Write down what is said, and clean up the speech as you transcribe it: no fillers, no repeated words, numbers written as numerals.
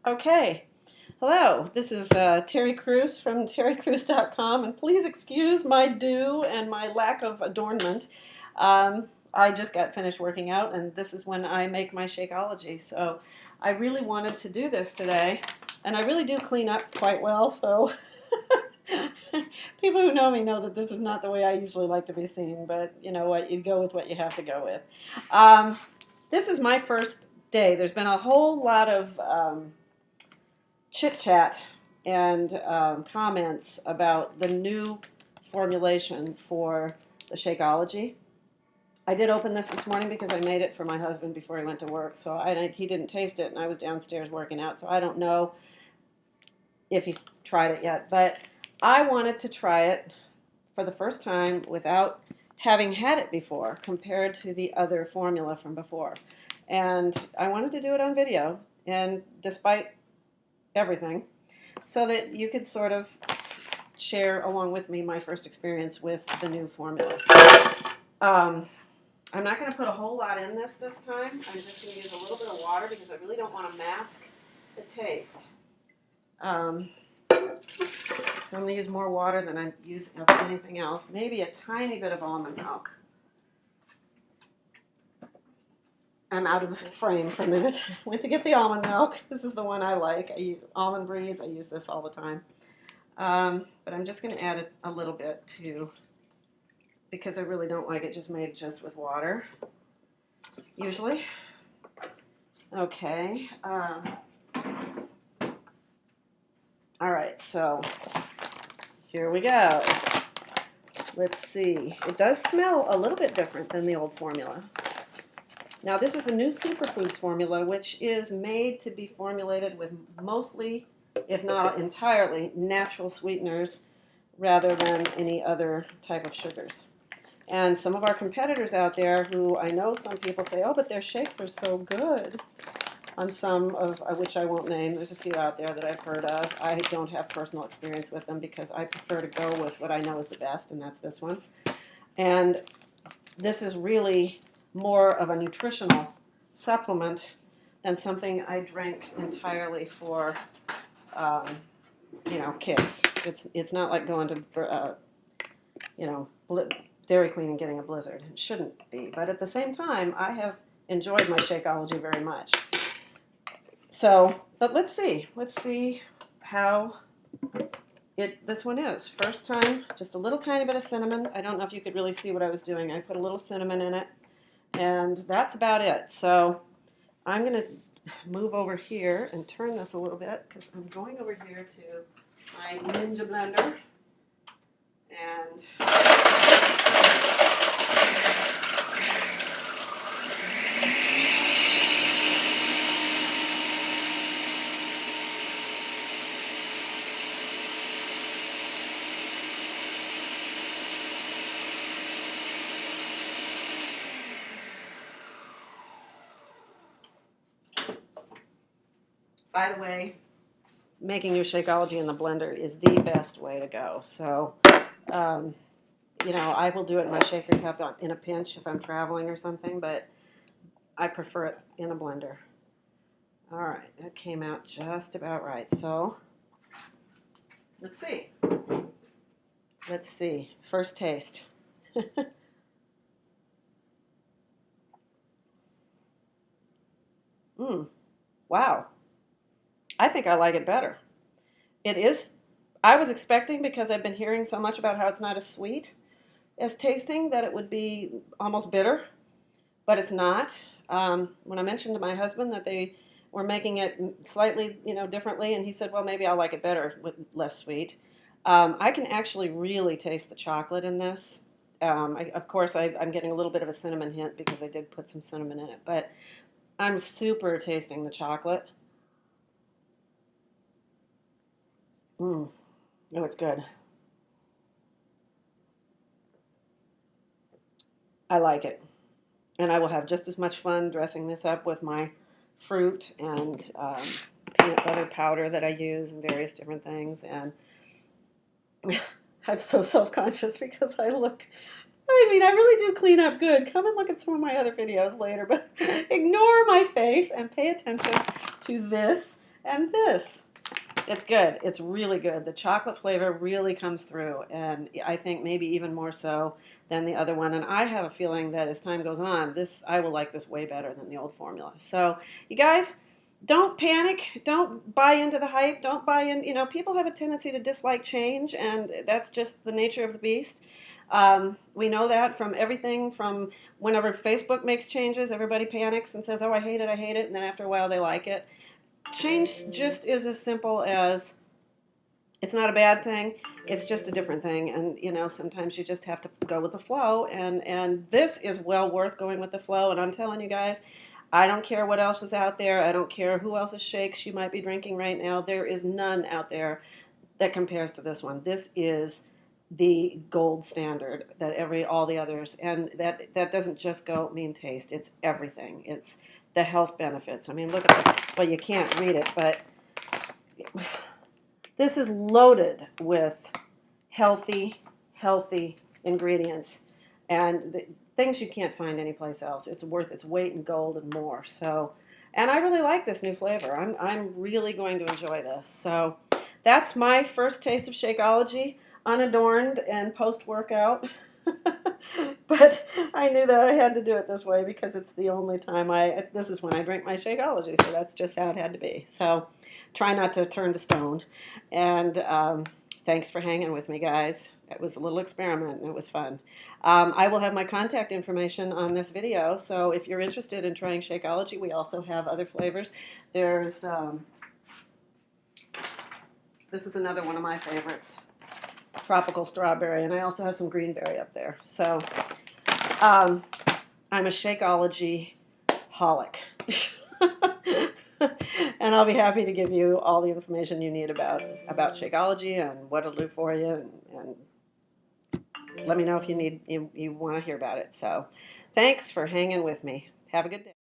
Okay. Hello, this is Terry Crews from terrycrews.com, and please excuse my do and my lack of adornment. I just got finished working out, and this is when I make my Shakeology. So I really wanted to do this today, and I really do clean up quite well, so people who know me know that this is not the way I usually like to be seen, but you know what, you go with what you have to go with. Um, this is my first day. There's been a whole lot of chit chat and comments about the new formulation for the Shakeology. I did open this morning because I made it for my husband before he went to work, so he didn't taste it, and I was downstairs working out, so I don't know if he's tried it yet. But I wanted to try it for the first time without having had it before compared to the other formula from before. And I wanted to do it on video, and despite everything, so that you could sort of share along with me my first experience with the new formula. I'm not going to put a whole lot in this time. I'm just going to use a little bit of water because I really don't want to mask the taste. So I'm going to use more water than I use of anything else. Maybe a tiny bit of almond milk. I'm out of the frame for a minute. Went to get the almond milk. This is the one I like. I use Almond Breeze. I use this all the time. But I'm just going to add a little bit too, because I really don't like it just made just with water, usually. Okay. All right, so here we go. Let's see. It does smell a little bit different than the old formula. Now, this is the new Superfoods formula, which is made to be formulated with mostly, if not entirely, natural sweeteners rather than any other type of sugars. And some of our competitors out there who I know some people say, oh, but their shakes are so good, on some of which I won't name. There's a few out there that I've heard of. I don't have personal experience with them because I prefer to go with what I know is the best, and that's this one. And this is really more of a nutritional supplement than something I drink entirely for, kicks. It's not like going to, Dairy Queen and getting a blizzard. It shouldn't be. But at the same time, I have enjoyed my Shakeology very much. So, but let's see. Let's see how this one is. First time, just a little tiny bit of cinnamon. I don't know if you could really see what I was doing. I put a little cinnamon in it. And that's about it. So I'm going to move over here and turn this a little bit because I'm going over here to my Ninja blender. And by the way, making your Shakeology in the blender is the best way to go. So, I will do it in my shaker cup in a pinch if I'm traveling or something, but I prefer it in a blender. All right, that came out just about right. So, let's see. Let's see. First taste. Wow. I think I like it better. It is, I was expecting, because I've been hearing so much about how it's not as sweet as tasting, that it would be almost bitter, but it's not. When I mentioned to my husband that they were making it slightly, differently, and he said, well, maybe I'll like it better with less sweet. I can actually really taste the chocolate in this. Of course, I'm getting a little bit of a cinnamon hint because I did put some cinnamon in it, but I'm super tasting the chocolate. Oh, it's good. I like it. And I will have just as much fun dressing this up with my fruit and peanut butter powder that I use and various different things. And I'm so self-conscious because I really do clean up good. Come and look at some of my other videos later, but ignore my face and pay attention to this And this, it's good. It's really good. The chocolate flavor really comes through, and I think maybe even more so than the other one. And I have a feeling that as time goes on, I will like this way better than the old formula. So, you guys, don't panic. Don't buy into the hype. Don't buy in. People have a tendency to dislike change, and that's just the nature of the beast. We know that from everything from whenever Facebook makes changes, everybody panics and says, "Oh, I hate it," and then after a while they like it. Change just is as simple as it's not a bad thing. It's just a different thing, and sometimes you just have to go with the flow. And this is well worth going with the flow. And I'm telling you guys, I don't care what else is out there. I don't care who else's shakes you might be drinking right now. There is none out there that compares to this one. This is the gold standard that all the others, and that doesn't just mean taste. It's everything. It's the health benefits. I mean, look at that. Well, you can't read it, but this is loaded with healthy ingredients and things you can't find anyplace else. It's worth its weight in gold and more. So, and I really like this new flavor. I'm really going to enjoy this. So, that's my first taste of Shakeology, unadorned and post-workout. But I knew that I had to do it this way because it's the only time this is when I drink my Shakeology, so that's just how it had to be. So try not to turn to stone. And thanks for hanging with me, guys. It was a little experiment, and it was fun. I will have my contact information on this video, so if you're interested in trying Shakeology, we also have other flavors. There's, this is another one of my favorites. Tropical strawberry, and I also have some greenberry up there. So I'm a Shakeology holic. And I'll be happy to give you all the information you need about Shakeology and what it'll do for you, and let me know if you want to hear about it. So thanks for hanging with me. Have a good day.